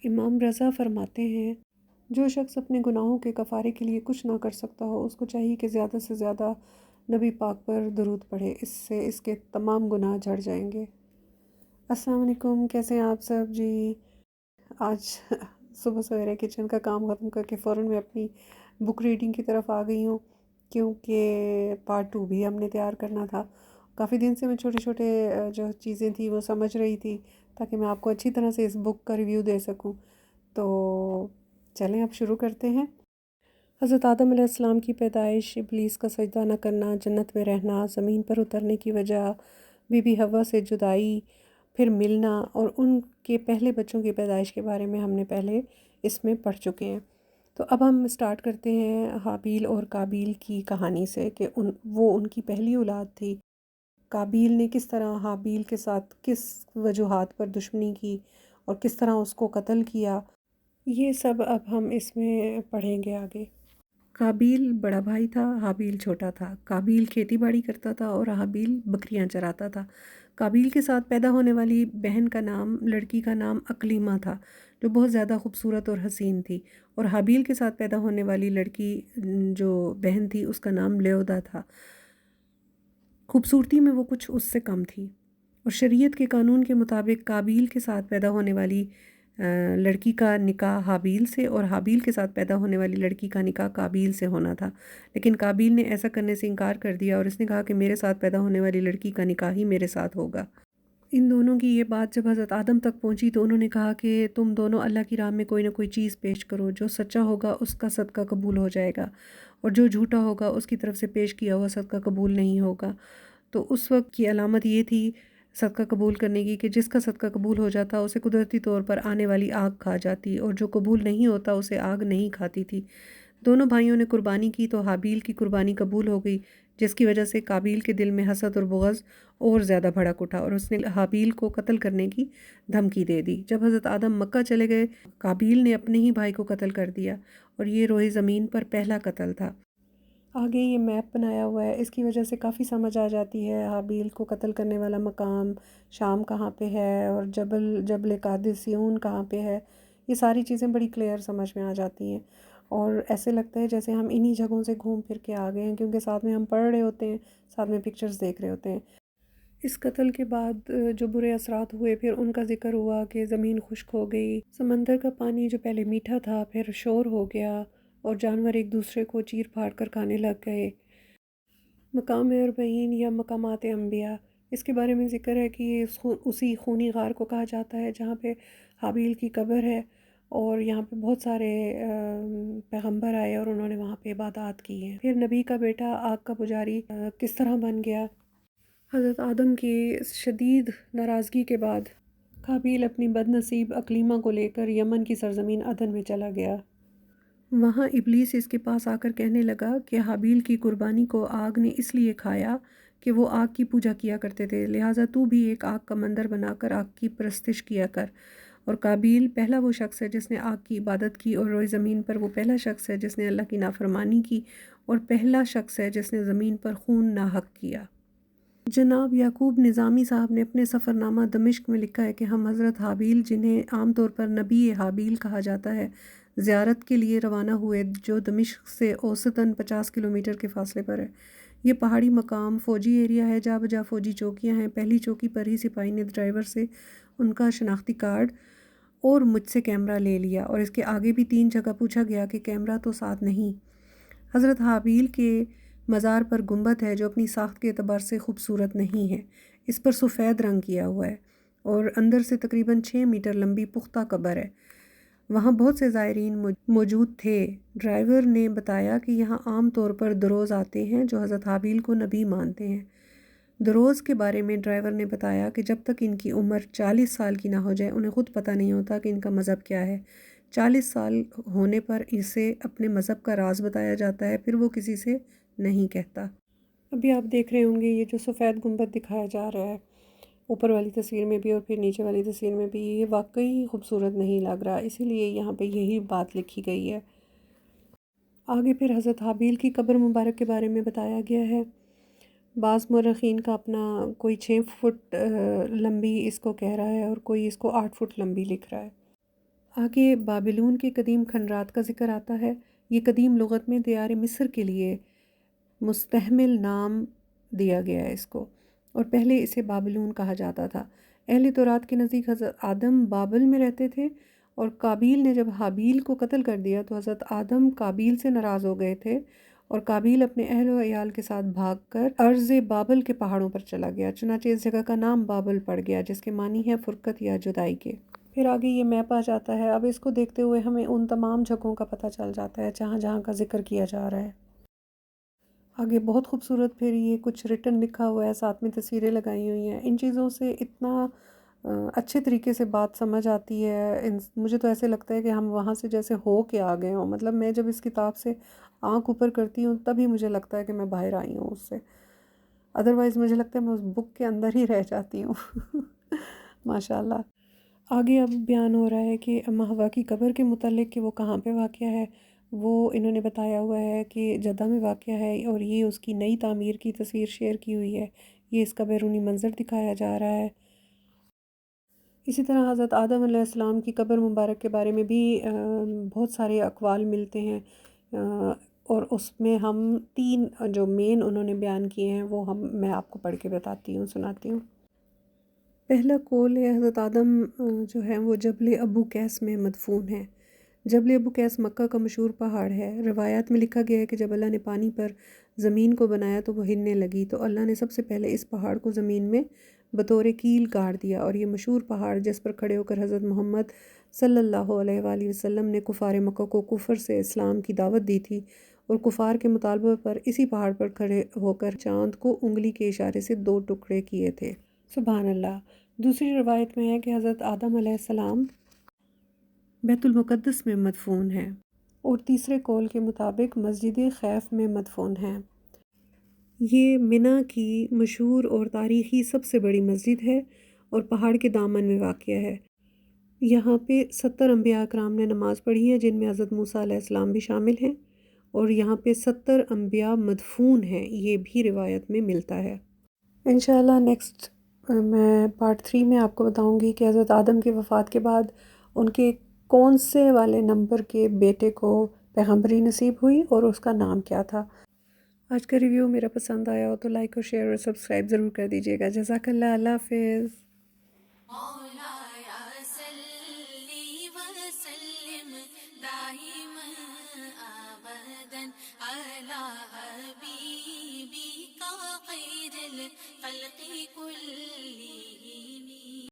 امام رضا فرماتے ہیں، جو شخص اپنے گناہوں کے کفارے کے لیے کچھ نہ کر سکتا ہو، اس کو چاہیے کہ زیادہ سے زیادہ نبی پاک پر درود پڑھے، اس سے اس کے تمام گناہ جھڑ جائیں گے۔ السلام علیکم، کیسے ہیں آپ سب جی؟ آج صبح سویرے کچن کا کام ختم کر کے فوراً میں اپنی بک ریڈنگ کی طرف آ گئی ہوں، کیونکہ پارٹ 2 بھی ہم نے تیار کرنا تھا۔ کافی دن سے میں چھوٹے چھوٹے جو چیزیں تھیں وہ سمجھ رہی تھی تاکہ میں آپ کو اچھی طرح سے اس بک کا ریویو دے سکوں۔ تو چلیں اب شروع کرتے ہیں۔ حضرت آدم علیہ السلام کی پیدائش، ابلیس کا سجدہ نہ کرنا، جنت میں رہنا، زمین پر اترنے کی وجہ، بی بی حوا سے جدائی، پھر ملنا، اور ان کے پہلے بچوں کی پیدائش کے بارے میں ہم نے پہلے اس میں پڑھ چکے ہیں۔ تو اب ہم سٹارٹ کرتے ہیں حابیل اور قابیل کی کہانی سے کہ وہ ان کی پہلی اولاد تھی۔ قابیل نے کس طرح حابیل کے ساتھ کس وجوہات پر دشمنی کی اور کس طرح اس کو قتل کیا، یہ سب اب ہم اس میں پڑھیں گے آگے۔ قابیل بڑا بھائی تھا، حابیل چھوٹا تھا۔ قابیل کھیتی باڑی کرتا تھا اور حابیل بکریاں چراتا تھا۔ قابیل کے ساتھ پیدا ہونے والی لڑکی کا نام اقلیمہ تھا، جو بہت زیادہ خوبصورت اور حسین تھی، اور حابیل کے ساتھ پیدا ہونے والی لڑکی جو بہن تھی اس کا نام لیودا تھا۔ خوبصورتی میں وہ کچھ اس سے کم تھی، اور شریعت کے قانون کے مطابق قابیل کے ساتھ پیدا ہونے والی لڑکی کا نکاح حابیل سے اور حابیل کے ساتھ پیدا ہونے والی لڑکی کا نکاح قابیل سے ہونا تھا، لیکن قابیل نے ایسا کرنے سے انکار کر دیا اور اس نے کہا کہ میرے ساتھ پیدا ہونے والی لڑکی کا نکاح ہی میرے ساتھ ہوگا۔ ان دونوں کی یہ بات جب حضرت آدم تک پہنچی تو انہوں نے کہا کہ تم دونوں اللہ کی راہ میں کوئی نہ کوئی چیز پیش کرو، جو سچا ہوگا اس کا صدقہ قبول ہو جائے گا، اور جو جھوٹا ہوگا اس کی طرف سے پیش کیا ہوا صدقہ قبول نہیں ہوگا۔ تو اس وقت کی علامت یہ تھی صدقہ قبول کرنے کی کہ جس کا صدقہ قبول ہو جاتا اسے قدرتی طور پر آنے والی آگ کھا جاتی، اور جو قبول نہیں ہوتا اسے آگ نہیں کھاتی تھی۔ دونوں بھائیوں نے قربانی کی تو حابیل کی قربانی قبول ہو گئی، جس کی وجہ سے قابیل کے دل میں حسد اور بغض اور زیادہ بھڑک اٹھا، اور اس نے حابیل کو قتل کرنے کی دھمکی دے دی۔ جب حضرت آدم مکہ چلے گئے، قابیل نے اپنے ہی بھائی کو قتل کر دیا، اور یہ روئے زمین پر پہلا قتل تھا۔ آگے یہ میپ بنایا ہوا ہے، اس کی وجہ سے کافی سمجھ آ جاتی ہے حابیل کو قتل کرنے والا مقام شام کہاں پہ ہے، اور جبل قادسیون کہاں پہ ہے۔ یہ ساری چیزیں بڑی کلیئر سمجھ میں آ جاتی ہیں، اور ایسے لگتا ہے جیسے ہم انہی جگہوں سے گھوم پھر کے آ گئے ہیں، کیونکہ ساتھ میں ہم پڑھ رہے ہوتے ہیں، ساتھ میں پکچرز دیکھ رہے ہوتے ہیں۔ اس قتل کے بعد جو برے اثرات ہوئے، پھر ان کا ذکر ہوا کہ زمین خشک ہو گئی، سمندر کا پانی جو پہلے میٹھا تھا پھر شور ہو گیا، اور جانور ایک دوسرے کو چیر پھاڑ کر کھانے لگ گئے۔ مقام اربعین یا مقامات انبیاء، اس کے بارے میں ذکر ہے کہ یہ اسی خونی غار کو کہا جاتا ہے جہاں پہ حابیل کی قبر ہے، اور یہاں پہ بہت سارے پیغمبر آئے اور انہوں نے وہاں پہ عبادات کی ہیں۔ پھر نبی کا بیٹا آگ کا پجاری کس طرح بن گیا۔ حضرت آدم کی شدید ناراضگی کے بعد قابیل اپنی بد نصیب اقلیمہ کو لے کر یمن کی سرزمین عدن میں چلا گیا۔ وہاں ابلیس اس کے پاس آ کر کہنے لگا کہ حابیل کی قربانی کو آگ نے اس لیے کھایا کہ وہ آگ کی پوجا کیا کرتے تھے، لہٰذا تو بھی ایک آگ کا مندر بنا کر آگ کی پرستش کیا کر۔ اور قابیل پہلا وہ شخص ہے جس نے آگ کی عبادت کی، اور روئے زمین پر وہ پہلا شخص ہے جس نے اللہ کی نافرمانی کی، اور پہلا شخص ہے جس نے زمین پر خون ناحق کیا۔ جناب یعقوب نظامی صاحب نے اپنے سفرنامہ دمشق میں لکھا ہے کہ ہم حضرت حابیل، جنہیں عام طور پر نبی حابیل کہا جاتا ہے، زیارت کے لیے روانہ ہوئے، جو دمشق سے اوسطاً 50 کلومیٹر کے فاصلے پر ہے۔ یہ پہاڑی مقام فوجی ایریا ہے، جا بجا فوجی چوکیاں ہیں۔ پہلی چوکی پر ہی سپاہی نے ڈرائیور سے ان کا شناختی کارڈ اور مجھ سے کیمرہ لے لیا، اور اس کے آگے بھی 3 جگہ پوچھا گیا کہ کیمرہ تو ساتھ نہیں۔ حضرت حابیل کے مزار پر گنبد ہے جو اپنی ساخت کے اعتبار سے خوبصورت نہیں ہے، اس پر سفید رنگ کیا ہوا ہے، اور اندر سے تقریباً 6 میٹر لمبی پختہ قبر ہے۔ وہاں بہت سے زائرین موجود تھے۔ ڈرائیور نے بتایا کہ یہاں عام طور پر دروز آتے ہیں جو حضرت حابیل کو نبی مانتے ہیں۔ دروز کے بارے میں ڈرائیور نے بتایا کہ جب تک ان کی عمر 40 سال کی نہ ہو جائے انہیں خود پتہ نہیں ہوتا کہ ان کا مذہب کیا ہے۔ 40 سال ہونے پر اسے اپنے مذہب کا راز بتایا جاتا ہے، پھر وہ کسی سے نہیں کہتا۔ ابھی آپ دیکھ رہے ہوں گے یہ جو سفید گنبد دکھایا جا رہا ہے، اوپر والی تصویر میں بھی اور پھر نیچے والی تصویر میں بھی، یہ واقعی خوبصورت نہیں لگ رہا، اسی لیے یہاں پہ یہی بات لکھی گئی ہے۔ آگے پھر حضرت حابیل کی قبر مبارک کے بارے میں بتایا گیا ہے۔ بعض مورخین کا اپنا کوئی 6 فٹ لمبی اس کو کہہ رہا ہے، اور کوئی اس کو 8 فٹ لمبی لکھ رہا ہے۔ آگے بابلون کے قدیم کھنڈرات کا ذکر آتا ہے۔ یہ قدیم لغت میں دیار مصر کے لیے مستحمل نام دیا گیا ہے اس کو، اور پہلے اسے بابلون کہا جاتا تھا۔ اہل تورات کے نزدیک حضرت آدم بابل میں رہتے تھے، اور قابیل نے جب حابیل کو قتل کر دیا تو حضرت آدم قابیل سے ناراض ہو گئے تھے، اور قابیل اپنے اہل و عیال کے ساتھ بھاگ کر ارض بابل کے پہاڑوں پر چلا گیا، چنانچہ اس جگہ کا نام بابل پڑ گیا، جس کے معنی ہے فرقت یا جدائی کے۔ پھر آگے یہ میپ آ جاتا ہے۔ اب اس کو دیکھتے ہوئے ہمیں ان تمام جگہوں کا پتہ چل جاتا ہے جہاں جہاں کا ذکر کیا جا رہا ہے۔ آگے بہت خوبصورت پھر یہ کچھ ریٹن لکھا ہوا ہے، ساتھ میں تصویریں لگائی ہوئی ہیں۔ ان چیزوں سے اتنا اچھے طریقے سے بات سمجھ آتی ہے، مجھے تو ایسے لگتا ہے کہ ہم وہاں سے جیسے ہو کے آ گئے ہوں۔ مطلب میں جب اس کتاب سے آنکھ اوپر کرتی ہوں تبھی مجھے لگتا ہے کہ میں باہر آئی ہوں اس سے، ادروائز مجھے لگتا ہے میں اس بک کے اندر ہی رہ جاتی ہوں۔ ماشاءاللہ۔ آگے اب بیان ہو رہا ہے کہ اماں حوا کی قبر کے متعلق کہ وہ کہاں پہ واقع ہے۔ وہ انہوں نے بتایا ہوا ہے کہ جدہ میں واقع ہے، اور یہ اس کی نئی تعمیر کی تصویر شیئر کی ہوئی ہے۔ یہ اس کا بیرونی منظر دکھایا جا رہا ہے۔ اسی طرح حضرت آدم علیہ السلام کی قبر مبارک کے بارے میں بھی بہت سارے اقوال ملتے ہیں، اور اس میں ہم 3 جو مین انہوں نے بیان کیے ہیں وہ میں آپ کو پڑھ کے بتاتی ہوں، سناتی ہوں۔ پہلا قول ہے حضرت آدم جو ہے وہ جبل ابو قیس میں مدفون ہے۔ جبل ابو قیس مکہ کا مشہور پہاڑ ہے۔ روایات میں لکھا گیا ہے کہ جب اللہ نے پانی پر زمین کو بنایا تو وہ ہلنے لگی، تو اللہ نے سب سے پہلے اس پہاڑ کو زمین میں بطور کیل گاڑ دیا، اور یہ مشہور پہاڑ جس پر کھڑے ہو کر حضرت محمد صلی اللہ علیہ وآلہ وسلم نے کفار مکہ کو کفر سے اسلام کی دعوت دی تھی، اور کفار کے مطالبہ پر اسی پہاڑ پر کھڑے ہو کر چاند کو انگلی کے اشارے سے 2 ٹکڑے کیے تھے۔ سبحان اللہ۔ دوسری روایت میں ہے کہ حضرت آدم علیہ السلام بیت المقدس میں مدفون ہیں، اور تیسرے قول کے مطابق مسجد خیف میں مدفون ہیں۔ یہ منی کی مشہور اور تاریخی سب سے بڑی مسجد ہے، اور پہاڑ کے دامن میں واقع ہے۔ یہاں پہ 70 انبیاء اکرام نے نماز پڑھی ہے، جن میں حضرت موسیٰ علیہ السلام بھی شامل ہیں، اور یہاں پہ 70 انبیاء مدفون ہیں، یہ بھی روایت میں ملتا ہے۔ انشاءاللہ نیکسٹ میں پارٹ 3 میں آپ کو بتاؤں گی کہ حضرت آدم کی وفات کے بعد ان کے کون سے والے نمبر کے بیٹے کو پیغمبری نصیب ہوئی اور اس کا نام کیا تھا۔ آج کا ریویو میرا پسند آیا ہو تو لائک اور شیئر اور سبسکرائب ضرور کر دیجیے گا۔ جزاک اللہ۔ اللہ حافظ۔ على حبيبك خير الخلق كل